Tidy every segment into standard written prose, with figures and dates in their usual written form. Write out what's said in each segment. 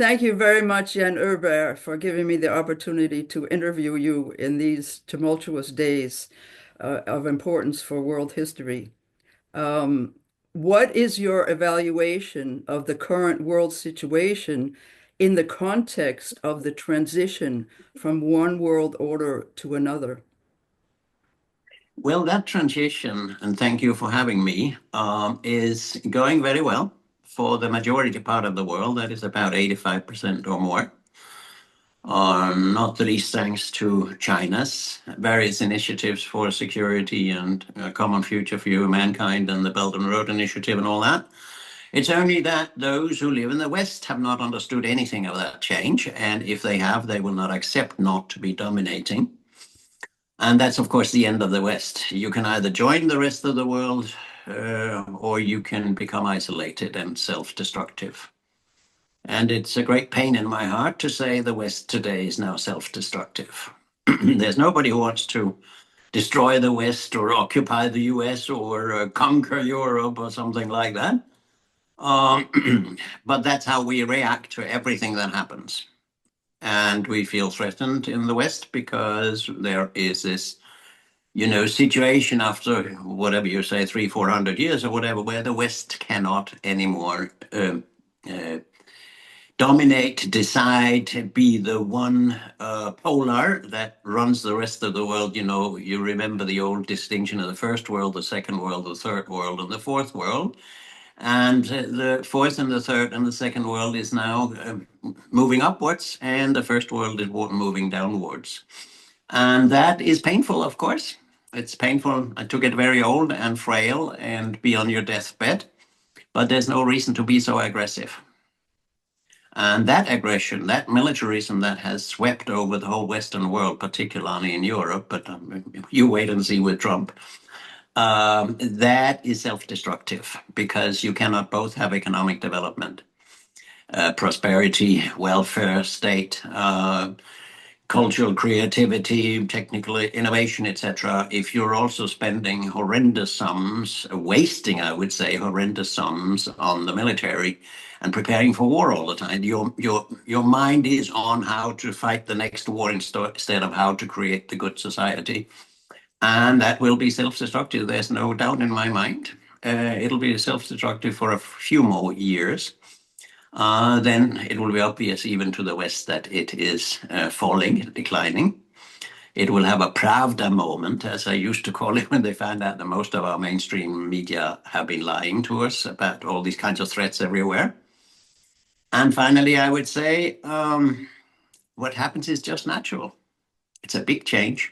Thank you very much, Jan Øberg, for giving me the opportunity to interview you in these tumultuous days of importance for world history. Um, what is your evaluation of the current world situation in the context of the transition from one world order to another? Well, that transition, and thank you for having me, is going very well for the majority part of the world. That is about 85% or more. Not the least thanks to China's various initiatives for security and a common future for humankind and the Belt and Road Initiative and all that. It's only that those who live in the West have not understood anything of that change. And if they have, they will not accept not to be dominating. And that's, of course, the end of the West. You can either join the rest of the world or you can become isolated and self-destructive. And it's a great pain in my heart to say the West today is now self-destructive. There's nobody who wants to destroy the West or occupy the US or conquer Europe or something like that. But that's how we react to everything that happens. And we feel threatened in the West because there is this, situation after whatever you say, 300-400 years or whatever, where the West cannot anymore dominate, decide, be the one polar that runs the rest of the world. You remember the old distinction of the first world, the second world, the third world, and the fourth world. And the fourth and the third and the second world is now moving upwards, and the first world is moving downwards. And that is painful, of course. It's painful to get very old and frail and be on your deathbed, but there's no reason to be so aggressive. And that aggression, that militarism that has swept over the whole Western world, particularly in Europe, but you wait and see with Trump, that is self-destructive because you cannot both have economic development, prosperity, welfare state, cultural creativity, technical innovation, etc. if you're also spending horrendous sums, wasting, I would say, horrendous sums on the military and preparing for war all the time. Your mind is on how to fight the next war instead of how to create the good society. And that will be self-destructive. There's no doubt in my mind. It'll be self-destructive for a few more years. Then it will be obvious even to the West that it is falling, declining. It will have a Pravda moment, as I used to call it, when they found out that most of our mainstream media have been lying to us about all these kinds of threats everywhere. And finally, I would say what happens is just natural. It's a big change.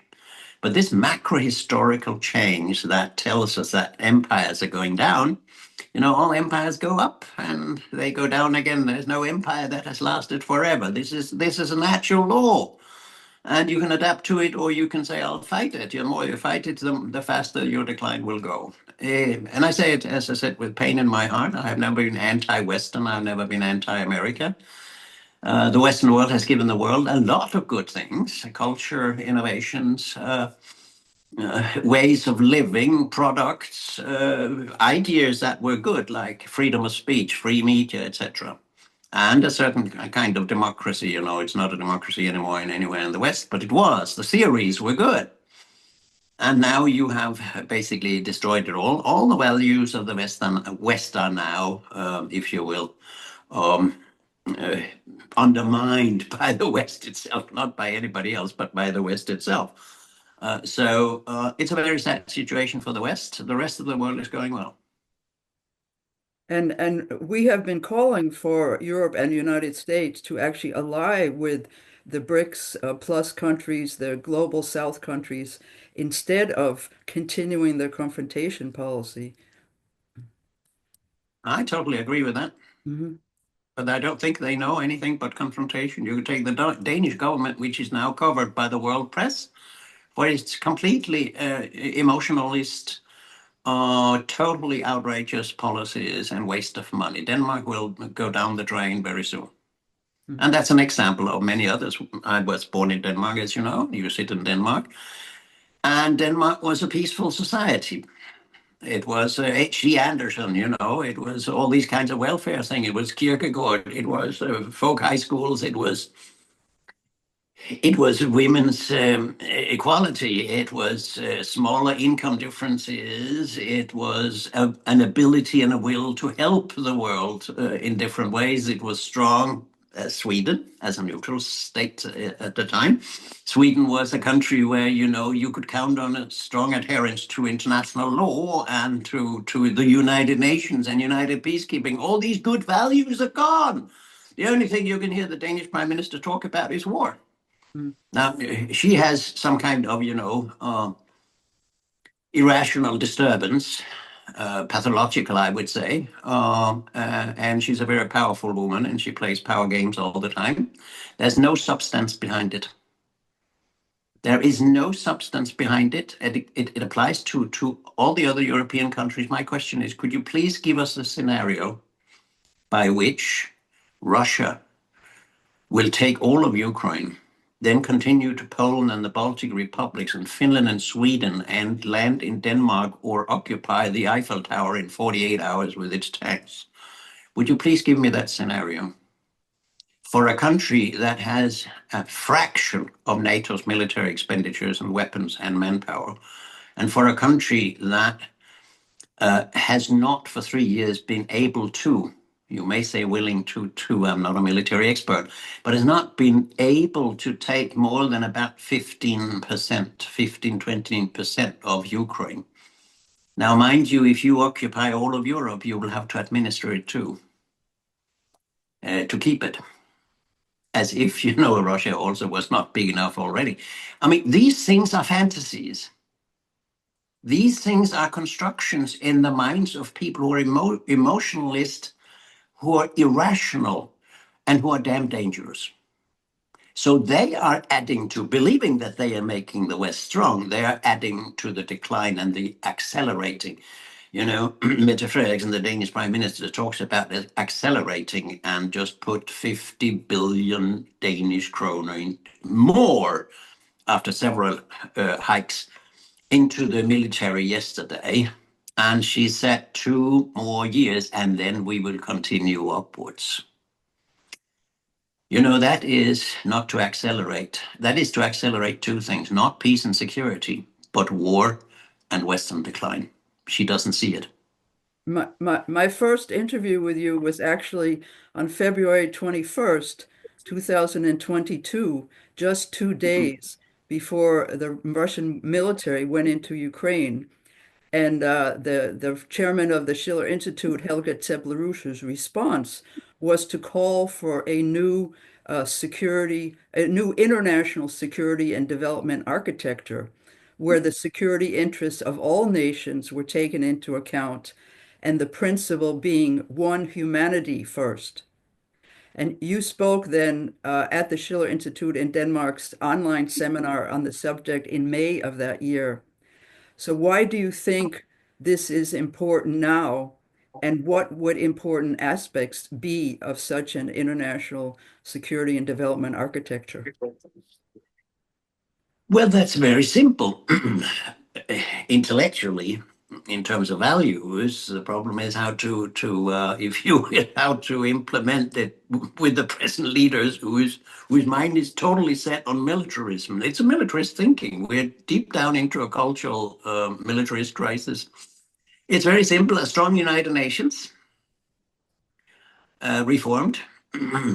But this macro-historical change that tells us that empires are going down, all empires go up and they go down again. There's no empire that has lasted forever. This is a natural law. And you can adapt to it, or you can say, I'll fight it. The more you fight it, the faster your decline will go. And I say it, as I said, with pain in my heart. I have never been anti-Western. I've never been anti-America. The Western world has given the world a lot of good things, culture, innovations, ways of living, products, ideas that were good, like freedom of speech, free media, etc. And a certain kind of democracy. It's not a democracy anymore anywhere in the West, but it was. The theories were good. And now you have basically destroyed it all. All the values of the West are now, if you will, undermined by the West itself, not by anybody else, but by the West itself. So it's a very sad situation for the West. The rest of the world is going well. And we have been calling for Europe and the United States to actually ally with the BRICS plus countries, the global South countries, instead of continuing their confrontation policy. I totally agree with that. Mm-hmm. But I don't think they know anything but confrontation. You take the Danish government, which is now covered by the world press, where it's completely emotionalist, totally outrageous policies and waste of money. Denmark will go down the drain very soon. Mm-hmm. And that's an example of many others. I was born in Denmark, as you know. You sit in Denmark. And Denmark was a peaceful society. It was H.C. Andersen, it was all these kinds of welfare thing. It was Kierkegaard. It was folk high schools. It was women's equality. It was smaller income differences. It was an ability and a will to help the world in different ways. It was strong. Sweden, as a neutral state at the time, Sweden was a country where you could count on a strong adherence to international law and to the United Nations and United Peacekeeping. All these good values are gone. The only thing you can hear the Danish Prime Minister talk about is war. Mm. Now, she has some kind of, irrational disturbance, pathological, I would say. And she's a very powerful woman and she plays power games all the time. There's no substance behind it. There is no substance behind it. It applies to all the other European countries. My question is, could you please give us a scenario by which Russia will take all of Ukraine, then continue to Poland and the Baltic republics and Finland and Sweden and land in Denmark or occupy the Eiffel Tower in 48 hours with its tanks? Would you please give me that scenario? For a country that has a fraction of NATO's military expenditures and weapons and manpower, and for a country that has not for 3 years been able to, you may say willing to, I'm not a military expert, but has not been able to take more than about 15%, 20% of Ukraine. Now, mind you, if you occupy all of Europe, you will have to administer it too, to keep it. As if, Russia also was not big enough already. I mean, these things are fantasies. These things are constructions in the minds of people who are emotionalist, who are irrational, and who are damn dangerous. So they are adding to, believing that they are making the West strong, they are adding to the decline and the accelerating. Mette Frederiksen, the Danish Prime Minister, talks about accelerating and just put 50 billion Danish kroner in more after several hikes into the military yesterday. And she said 2 more years and then we will continue upwards. That is not to accelerate. That is to accelerate 2 things, not peace and security, but war and Western decline. She doesn't see it. My first interview with you was actually on February 21st, 2022, just 2 days before the Russian military went into Ukraine. And the chairman of the Schiller Institute, Helga Tseplerush's response was to call for a new a new international security and development architecture, where the security interests of all nations were taken into account, and the principle being one humanity first. And you spoke then at the Schiller Institute in Denmark's online seminar on the subject in May of that year. So why do you think this is important now? And what would important aspects be of such an international security and development architecture? Well, that's very simple. Intellectually, in terms of values, the problem is how to if you how to implement it with the present leaders whose mind is totally set on militarism. It's a militarist thinking. We're deep down into a cultural militarist crisis. It's very simple: a strong United Nations, reformed,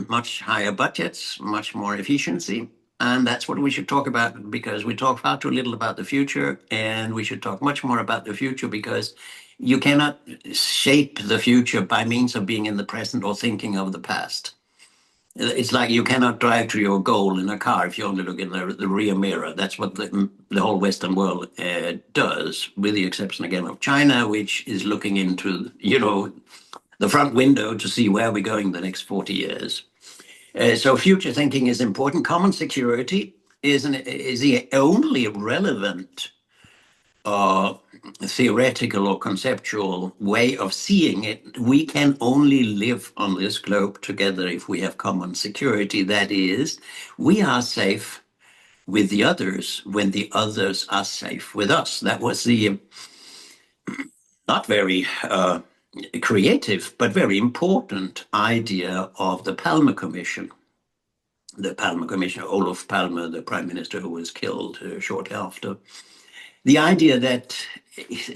much higher budgets, much more efficiency. And that's what we should talk about, because we talk far too little about the future, and we should talk much more about the future, because you cannot shape the future by means of being in the present or thinking of the past. It's like you cannot drive to your goal in a car if you only look in the rear mirror. That's what the whole Western world does, with the exception again of China, which is looking into, the front window to see where we're going the next 40 years. So future thinking is important. Common security is the only relevant theoretical or conceptual way of seeing it. We can only live on this globe together if we have common security. That is, we are safe with the others when the others are safe with us. That was the not very creative, but very important idea of the Palme Commission. The Palme Commission, Olof Palme, the prime minister who was killed shortly after. The idea that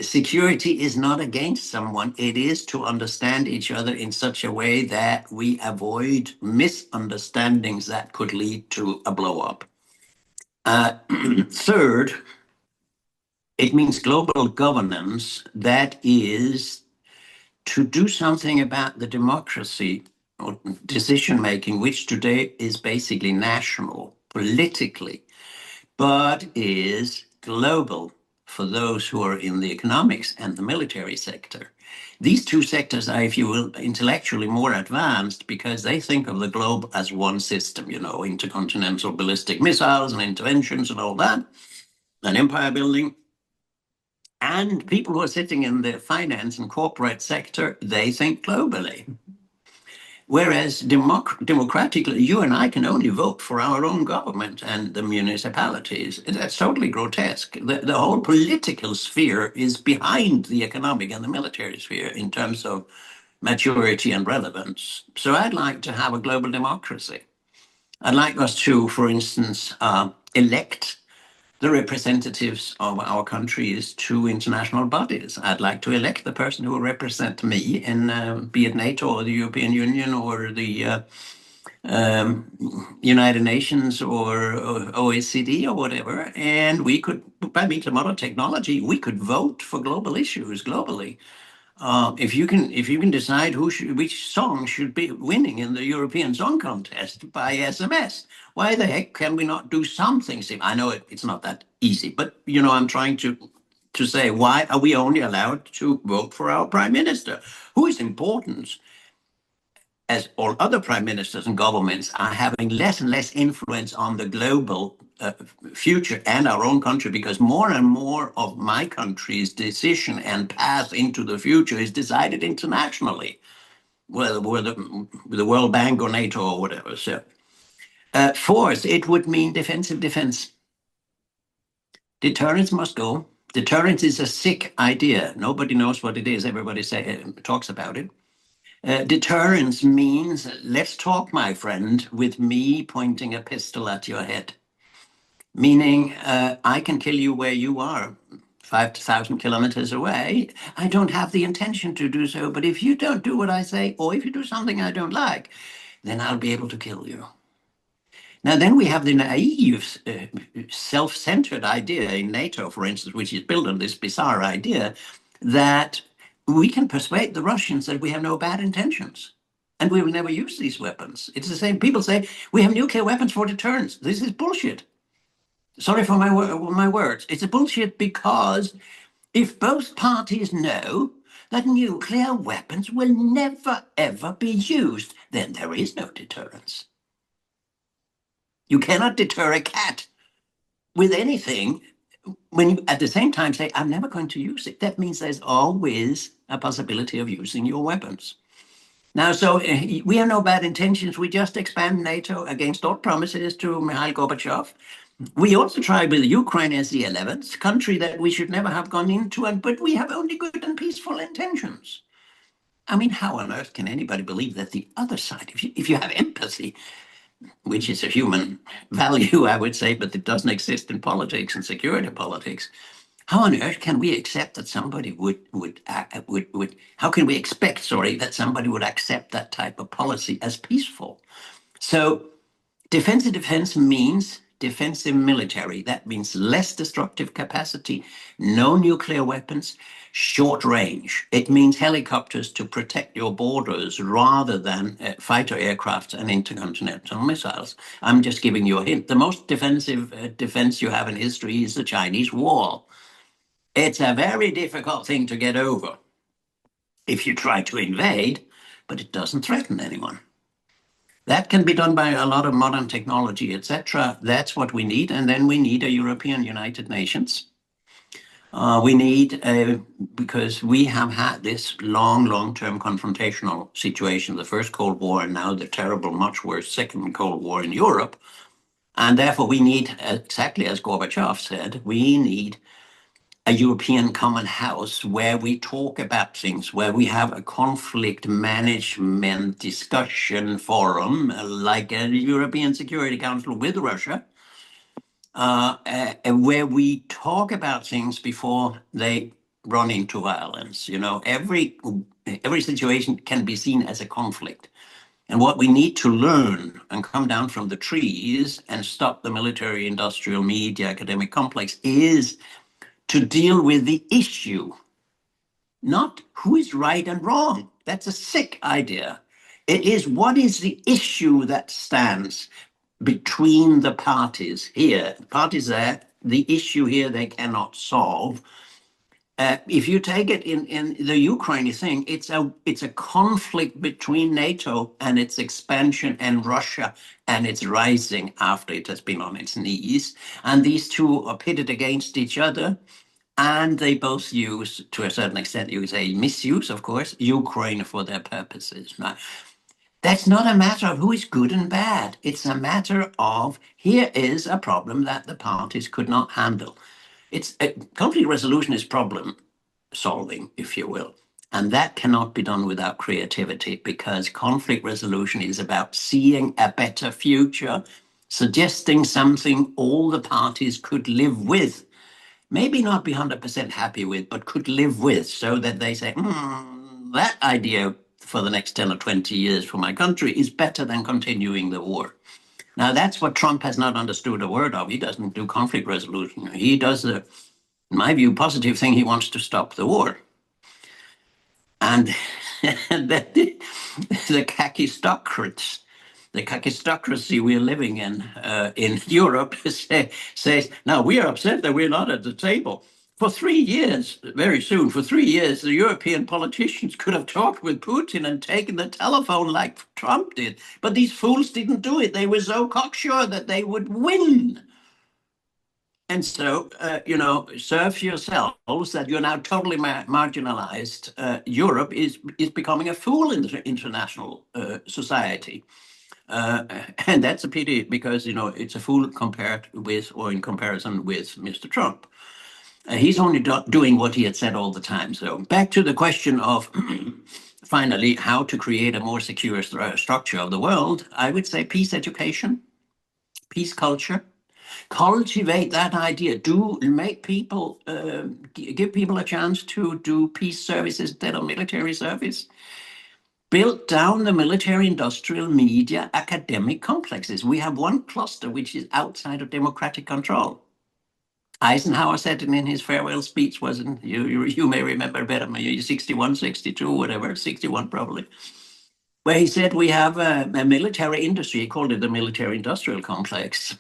security is not against someone, it is to understand each other in such a way that we avoid misunderstandings that could lead to a blow up. Third, it means global governance, that is to do something about the democracy or decision making, which today is basically national politically, but is global for those who are in the economics and the military sector. These two sectors are, if you will, intellectually more advanced because they think of the globe as one system, you know, intercontinental ballistic missiles and interventions and all that, and empire building. And people who are sitting in the finance and corporate sector, they think globally. Whereas democratically, you and I can only vote for our own government and the municipalities. That's totally grotesque. The whole political sphere is behind the economic and the military sphere in terms of maturity and relevance. So I'd like to have a global democracy. I'd like us to, for instance, elect the representatives of our countries to international bodies. I'd like to elect the person who will represent me in, be it NATO or the European Union or the United Nations or OECD or whatever. And we could, by means of modern technology, we could vote for global issues globally. If you can decide which song should be winning in the European Song Contest by SMS, why the heck can we not do something? I know it's not that easy, but you know, I'm trying to say, why are we only allowed to vote for our prime minister, who is important, as all other prime ministers and governments are having less and less influence on the global future and our own country, because more and more of my country's decision and path into the future is decided internationally, whether the World Bank or NATO or whatever. So, fourth, it would mean defensive defense. Deterrence must go. Deterrence is a sick idea. Nobody knows what it is. Everybody talks about it. Deterrence means, let's talk, my friend, with me pointing a pistol at your head. Meaning, I can kill you where you are, 5,000 kilometers away. I don't have the intention to do so, but if you don't do what I say, or if you do something I don't like, then I'll be able to kill you. Now, then we have the naive, self-centered idea in NATO, for instance, which is built on this bizarre idea that we can persuade the Russians that we have no bad intentions and we will never use these weapons. It's the same. People say we have nuclear weapons for deterrence. This is bullshit. Sorry for my words. It's a bullshit, because if both parties know that nuclear weapons will never, ever be used, then there is no deterrence. You cannot deter a cat with anything when you at the same time say, I'm never going to use it. That means there's always a possibility of using your weapons. Now, so we have no bad intentions. We just expand NATO against all promises to Mikhail Gorbachev. We also tried with Ukraine as the 11th country that we should never have gone into, but we have only good and peaceful intentions. I mean, how on earth can anybody believe that the other side, if you have empathy, which is a human value, I would say, but it doesn't exist in politics and security politics. How on earth can we accept that somebody how can we expect, that somebody would accept that type of policy as peaceful? So defensive defense means defensive military. That means less destructive capacity, no nuclear weapons, short range. It means helicopters to protect your borders rather than fighter aircraft and intercontinental missiles. I'm just giving you a hint. The most defensive defense you have in history is the Chinese wall. It's a very difficult thing to get over if you try to invade, but it doesn't threaten anyone. That can be done by a lot of modern technology, etc. That's what we need. And then we need a European United Nations. We need, because we have had this long-term confrontational situation, the first Cold War and now the terrible, much worse second Cold War in Europe. And therefore we need, exactly as Gorbachev said, we need a European common house where we talk about things, where we have a conflict management discussion forum, like a European Security Council with Russia, where we talk about things before they run into violence. You know, every situation can be seen as a conflict. And what we need to learn and come down from the trees and stop the military, industrial, media, academic complex is to deal with the issue, not who is right and wrong. That's a sick idea. It is what is the issue that stands between the parties here. The parties there, the issue here they cannot solve. If you take it in the Ukraine thing, it's a conflict between NATO and its expansion and Russia and its rising after it has been on its knees. And these two are pitted against each other. And they both use, to a certain extent, you could say misuse, of course, Ukraine for their purposes. Now, that's not a matter of who is good and bad. It's a matter of here is a problem that the parties could not handle. It's a conflict resolution is problem solving, if you will. And that cannot be done without creativity, because conflict resolution is about seeing a better future, suggesting something all the parties could live with. Maybe not be 100% happy with, but could live with, so that they say, that idea for the next 10 or 20 years for my country is better than continuing the war. Now, that's what Trump has not understood a word of. He doesn't do conflict resolution. He does, in my view, positive thing. He wants to stop the war. And the kakistocrats, the kakistocracy we're living in Europe says, now we are upset that we're not at the table. For 3 years, very soon, for 3 years, the European politicians could have talked with Putin and taken the telephone like Trump did. But these fools didn't do it. They were so cocksure that they would win. And so, serve yourselves that you're now totally marginalized. Europe is becoming a fool in the international society. And that's a pity, because, it's a fool compared with, or in comparison with, Mr. Trump. He's only doing what he had said all the time. So back to the question of, finally, how to create a more secure structure of the world, I would say peace education, peace culture. Cultivate that idea. Do make people, give people a chance to do peace services instead of military service. Build down the military, industrial, media, academic complexes. We have one cluster which is outside of democratic control. Eisenhower said it in his farewell speech, wasn't you may remember better, 61, 62, whatever, 61 probably, where he said we have a military industry, he called it the military industrial complex,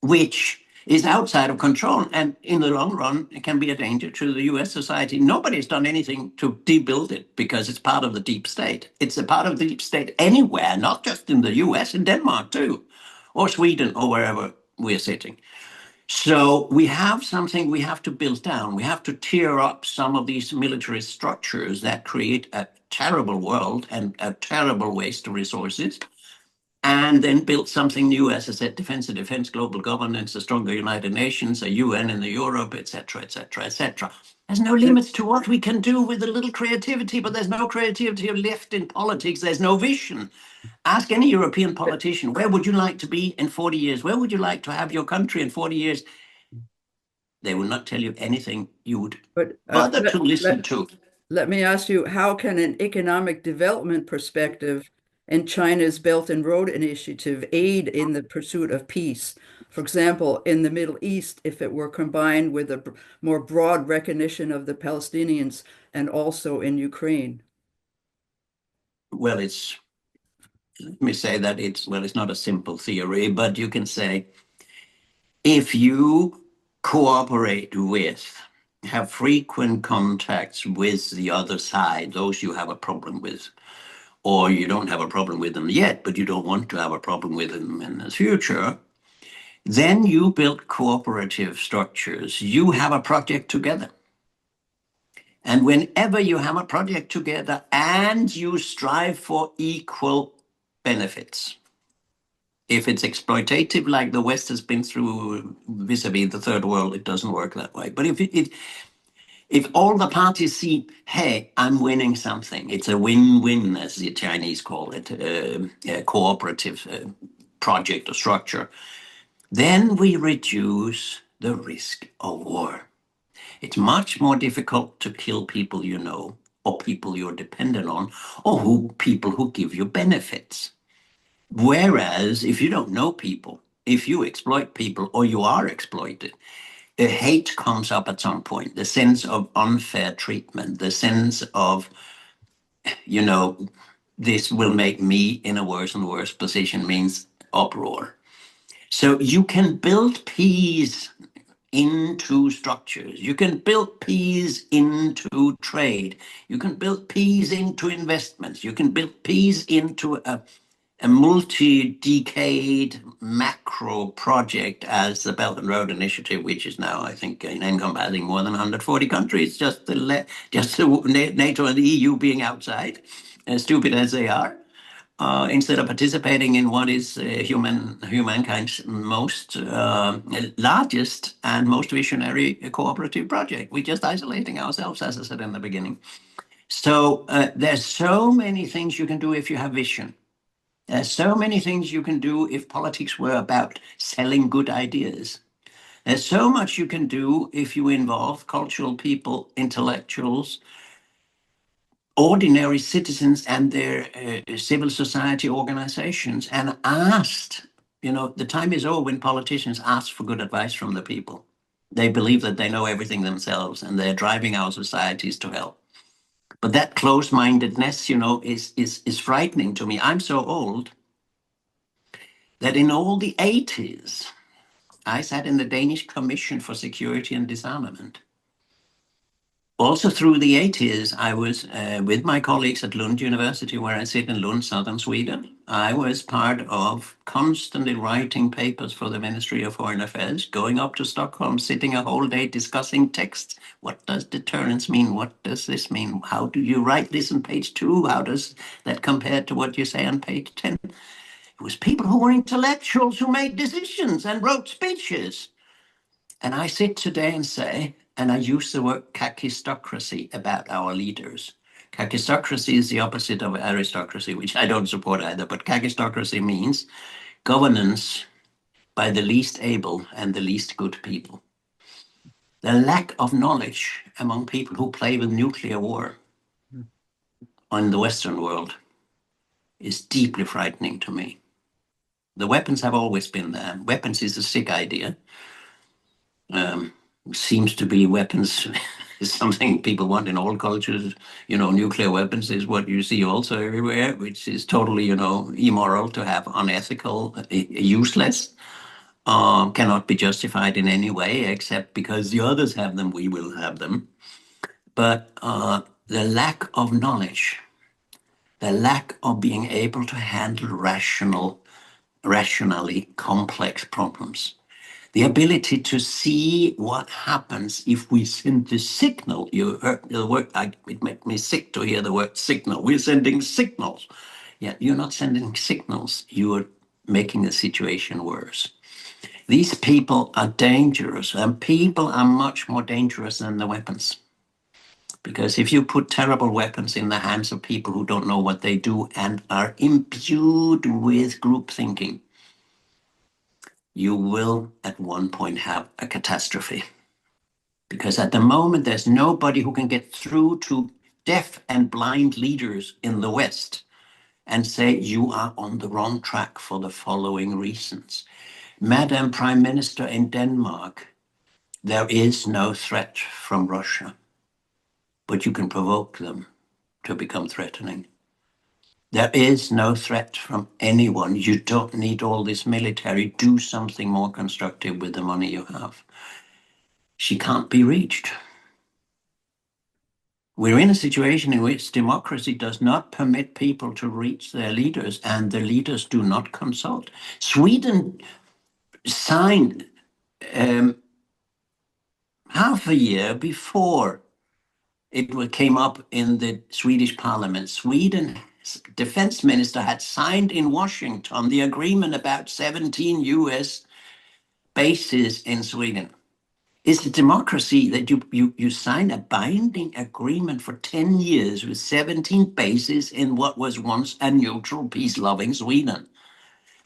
which is outside of control, and in the long run, it can be a danger to the US society. Nobody's done anything to debuild it, because it's part of the deep state. It's a part of the deep state anywhere, not just in the US, in Denmark too, or Sweden, or wherever we're sitting. So we have something we have to build down. We have to tear up some of these military structures that create a terrible world and a terrible waste of resources, and then build something new, as I said, defense, global governance, a stronger United Nations, a UN in the Europe, etc., etc., etc. There's no limits to what we can do with a little creativity, but there's no creativity left in politics. There's no vision. Ask any European politician, where would you like to be in 40 years? Where would you like to have your country in 40 years? They will not tell you anything you would bother to listen to. Let me ask you, how can an economic development perspective and China's Belt and Road Initiative aid in the pursuit of peace? For example, in the Middle East, if it were combined with a more broad recognition of the Palestinians, and also in Ukraine. Well, let me say that it's not a simple theory, but you can say, if you cooperate with, have frequent contacts with the other side, those you have a problem with, or you don't have a problem with them yet, but you don't want to have a problem with them in the future, then you build cooperative structures. You have a project together. And whenever you have a project together and you strive for equal benefits, If it's exploitative, like the West has been through vis-a-vis the third world, it doesn't work that way. But if all the parties see, hey, I'm winning something, it's a win-win, as the Chinese call it, a cooperative project or structure, then we reduce the risk of war. It's much more difficult to kill people you know, or people you're dependent on, or people who give you benefits. Whereas if you don't know people, if you exploit people or you are exploited, a hate comes up at some point, the sense of unfair treatment, the sense of, you know, this will make me in a worse and worse position, means uproar. So you can build peace into structures. You can build peace into trade. You can build peace into investments. You can build peace into a multi-decade macro project as the Belt and Road Initiative, which is now, I think, encompassing more than 140 countries, just the NATO and the EU being outside, as stupid as they are. Instead of participating in what is humankind's most largest and most visionary cooperative project. We're just isolating ourselves, as I said in the beginning. So there's so many things you can do if you have vision. There's so many things you can do if politics were about selling good ideas. There's so much you can do if you involve cultural people, intellectuals, ordinary citizens and their civil society organizations, and asked, the time is over when politicians ask for good advice from the people. They believe that they know everything themselves and they're driving our societies to hell. But that close-mindedness, is frightening to me. I'm so old that in all the 80s, I sat in the Danish Commission for Security and Disarmament. Also through the 80s, I was with my colleagues at Lund University, where I sit in Lund, southern Sweden. I was part of constantly writing papers for the Ministry of Foreign Affairs, going up to Stockholm, sitting a whole day discussing texts. What does deterrence mean? What does this mean? How do you write this on page 2? How does that compare to what you say on page 10? It was people who were intellectuals who made decisions and wrote speeches. And I sit today and say, and I use the word kakistocracy about our leaders. Kakistocracy is the opposite of aristocracy, which I don't support either, but kakistocracy means governance by the least able and the least good people. The lack of knowledge among people who play with nuclear war in the Western world is deeply frightening to me. The weapons have always been there. Weapons is a sick idea. Seems to be weapons is something people want in all cultures. Nuclear weapons is what you see also everywhere, which is totally, immoral to have, unethical, useless, cannot be justified in any way except because the others have them, we will have them. But the lack of knowledge, the lack of being able to handle rationally complex problems, the ability to see what happens if we send the signal. You heard the word, it made me sick to hear the word signal. We're sending signals. Yeah, you're not sending signals. You're making the situation worse. These people are dangerous, and people are much more dangerous than the weapons. Because if you put terrible weapons in the hands of people who don't know what they do and are imbued with group thinking, you will at one point have a catastrophe. Because at the moment, there's nobody who can get through to deaf and blind leaders in the West and say, you are on the wrong track for the following reasons. Madam Prime Minister in Denmark, there is no threat from Russia, but you can provoke them to become threatening. There is no threat from anyone. You don't need all this military. Do something more constructive with the money you have. She can't be reached. We're in a situation in which democracy does not permit people to reach their leaders, and the leaders do not consult. Sweden signed half a year before it came up in the Swedish parliament. Sweden defense minister had signed in Washington the agreement about 17 US bases in Sweden. It's a democracy that you sign a binding agreement for 10 years with 17 bases in what was once a neutral, peace-loving Sweden.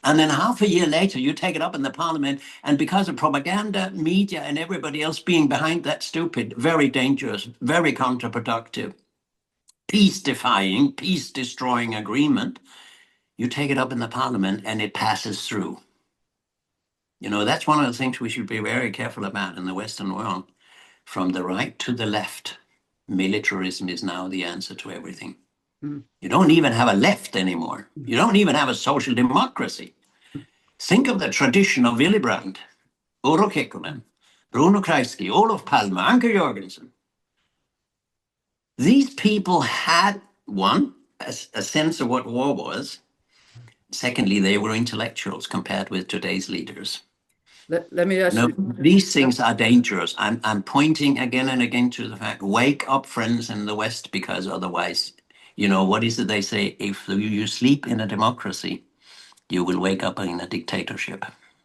And then half a year later, you take it up in the parliament, and because of propaganda, media, and everybody else being behind that stupid, very dangerous, very counterproductive, peace-defying, peace-destroying agreement, you take it up in the parliament and it passes through. You know, that's one of the things we should be very careful about in the Western world. From the right to the left, militarism is now the answer to everything. You don't even have a left anymore. You don't even have a social democracy. Think of the tradition of Willy Brandt, Urho Kekkonen, Bruno Kreisky, Olof Palme, Anker Jörgensen. These people had, one, a sense of what war was. Secondly, they were intellectuals compared with today's leaders. Let me ask No, you. these things are dangerous. I'm pointing again and again to the fact, wake up, friends in the West, because otherwise, you know, what is it they say? If you sleep in a democracy, you will wake up in a dictatorship.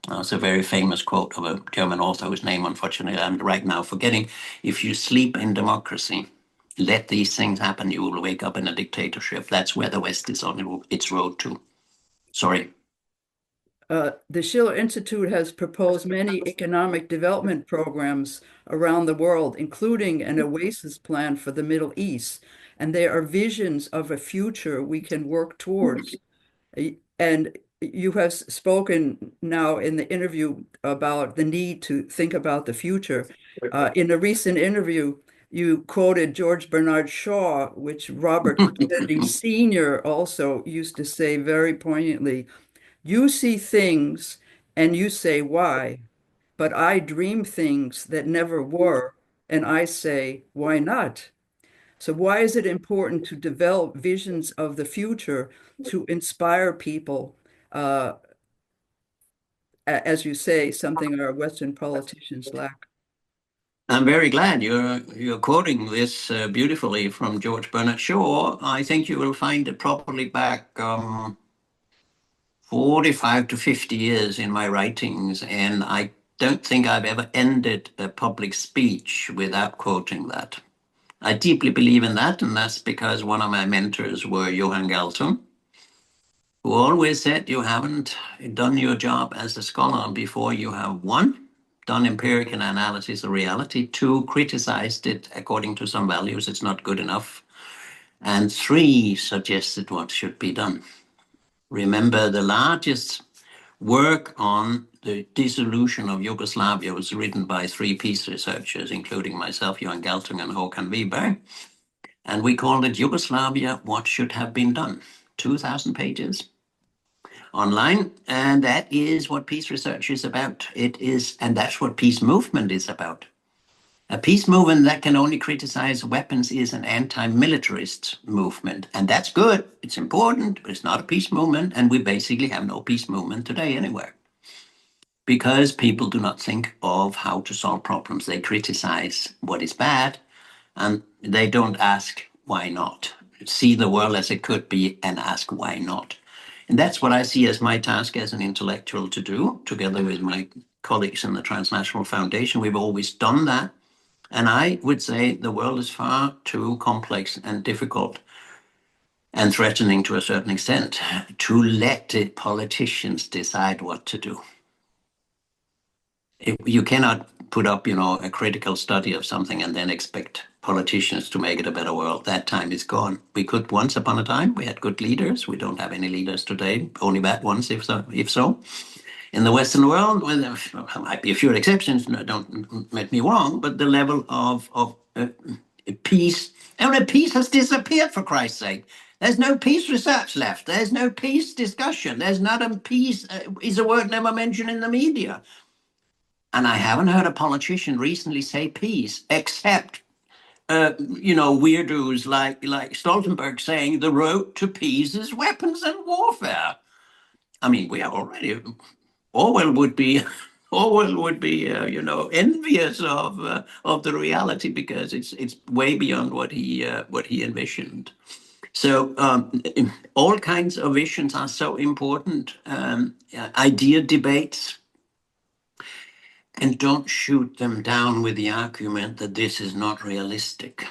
It's a very famous quote of a German author whose name, unfortunately, I'm right now forgetting. If you sleep in democracy, let these things happen, you will wake up in a dictatorship. That's where the West is on its road to. Sorry. The Schiller Institute has proposed many economic development programs around the world, including an oasis plan for the Middle East. And they are visions of a future we can work towards. And you have spoken now in the interview about the need to think about the future. In a recent interview, you quoted George Bernard Shaw, which Robert Kennedy Sr. also used to say very poignantly. You see things and you say, why? But I dream things that never were, and I say, why not? So, why is it important to develop visions of the future to inspire people? As you say, something our Western politicians lack. I'm very glad you're quoting this beautifully from George Bernard Shaw. I think you will find it probably back 45 to 50 years in my writings, and I don't think I've ever ended a public speech without quoting that. I deeply believe in that, and that's because one of my mentors were Johan Galtung, who always said you haven't done your job as a scholar before you have, one, done empirical analysis of reality, two, criticized it according to some values, it's not good enough, and three, suggested what should be done. Remember, the largest work on the dissolution of Yugoslavia was written by three peace researchers, including myself, Johan Galtung, and Håkan Wiberg. And we called it Yugoslavia, What Should Have Been Done. 2,000 pages online. And that is what peace research is about. It is, and that's what peace movement is about. A peace movement that can only criticize weapons is an anti-militarist movement. And that's good. It's important, but it's not a peace movement. And we basically have no peace movement today anywhere. Because people do not think of how to solve problems. They criticize what is bad, and they don't ask why not. See the world as it could be and ask why not. And that's what I see as my task as an intellectual to do, together with my colleagues in the Transnational Foundation. We've always done that. And I would say the world is far too complex and difficult and threatening to a certain extent to let the politicians decide what to do. You cannot put up, a critical study of something and then expect politicians to make it a better world. That time is gone. We could, once upon a time, we had good leaders. We don't have any leaders today, only bad ones, if so. In the Western world, well, there might be a few exceptions, don't get me wrong, but the level of peace, and peace has disappeared, for Christ's sake. There's no peace research left. There's no peace discussion. There's not a peace, is a word never mentioned in the media. And I haven't heard a politician recently say peace, except, weirdos like Stoltenberg saying the road to peace is weapons and warfare. I mean, we are already, Orwell would be, envious of the reality, because it's way beyond what he envisioned. So all kinds of visions are so important. Idea debates, and don't shoot them down with the argument that this is not realistic.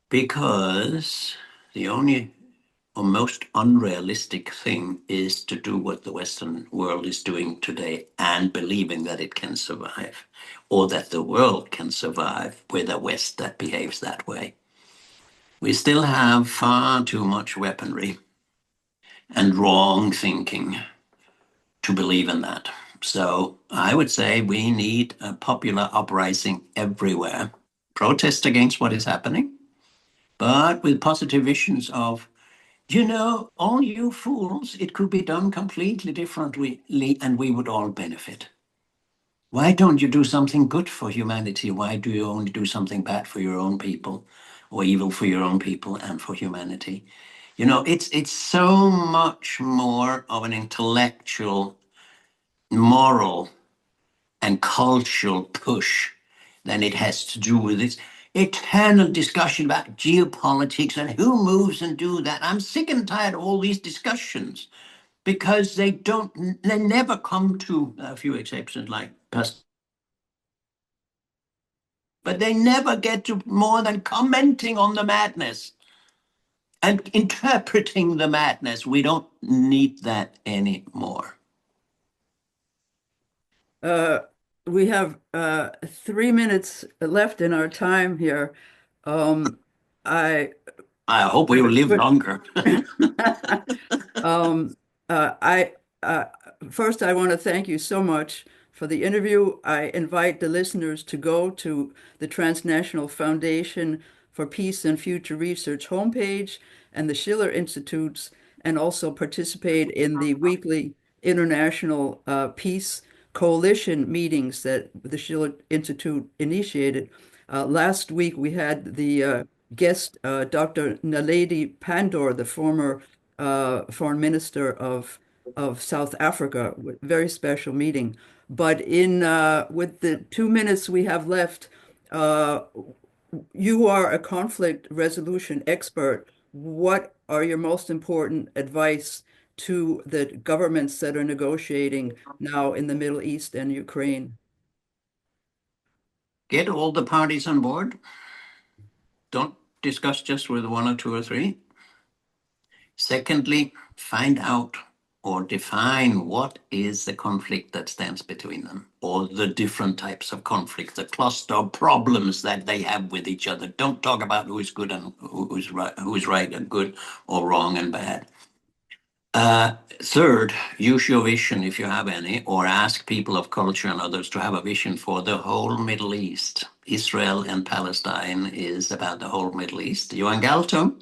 Because the only or most unrealistic thing is to do what the Western world is doing today and believing that it can survive, or that the world can survive with a West that behaves that way. We still have far too much weaponry and wrong thinking to believe in that. So I would say we need a popular uprising everywhere, protest against what is happening, but with positive visions of, all you fools, it could be done completely differently and we would all benefit. Why don't you do something good for humanity? Why do you only do something bad for your own people, or evil for your own people and for humanity? It's so much more of an intellectual, moral, and cultural push than it has to do with this eternal discussion about geopolitics and who moves and do that. I'm sick and tired of all these discussions because they never come to a few exceptions like Pascal, but they never get to more than commenting on the madness and interpreting the madness. We don't need that anymore. Uh, we have 3 minutes left in our time here. I I hope we will live would longer. Um, I first I want to thank you so much for the interview. I invite the listeners to go to the Transnational Foundation for Peace and Future Research homepage and the Schiller Institutes, and also participate in the weekly International Peace Coalition meetings that the Schiller Institute initiated. Last week we had the guest, Dr. Naledi Pandor, the former foreign minister of South Africa. Very special meeting. But in with the 2 minutes we have left, uh, you are a conflict resolution expert. What are your most important advice to the governments that are negotiating now in the Middle East and Ukraine? Get all the parties on board. Don't discuss just with one or two or three. Secondly, find out or define what is the conflict that stands between them, or the different types of conflict, the cluster of problems that they have with each other. Don't talk about who is good and who is right and good, or wrong and bad. Third, use your vision if you have any, or ask people of culture and others to have a vision for the whole Middle East. Israel and Palestine is about the whole Middle East. Johan Galtung,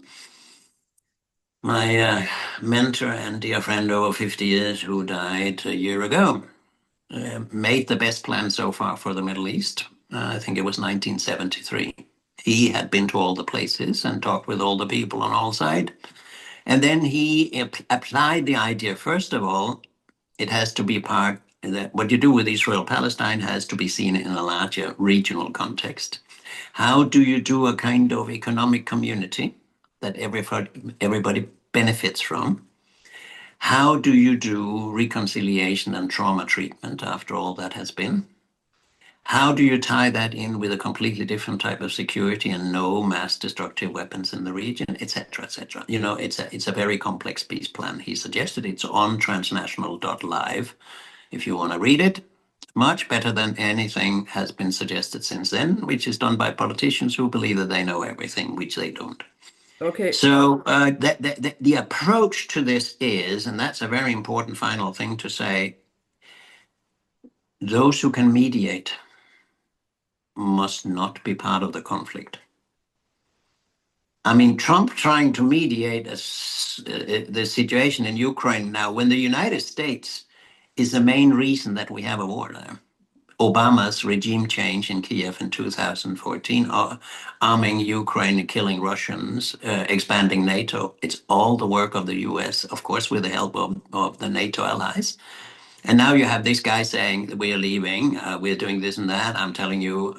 my mentor and dear friend over 50 years, who died a year ago, made the best plan so far for the Middle East. I think it was 1973. He had been to all the places and talked with all the people on all sides. And then he applied the idea, first of all, it has to be part that what you do with Israel Palestine has to be seen in a larger regional context. How do you do a kind of economic community that everybody benefits from? How do you do reconciliation and trauma treatment after all that has been? How do you tie that in with a completely different type of security and no mass destructive weapons in the region, etc., etc.? It's a very complex peace plan. He suggested it's on transnational.live if you want to read it. Much better than anything has been suggested since then, which is done by politicians who believe that they know everything, which they don't. Okay. So the approach to this is, and that's a very important final thing to say, those who can mediate must not be part of the conflict. I mean, Trump trying to mediate the situation in Ukraine now, when the United States is the main reason that we have a war there. Obama's regime change in Kiev in 2014, arming Ukraine, killing Russians, expanding NATO. It's all the work of the US, of course, with the help of the NATO allies. And now you have this guy saying that we are leaving, we're doing this and that. I'm telling you,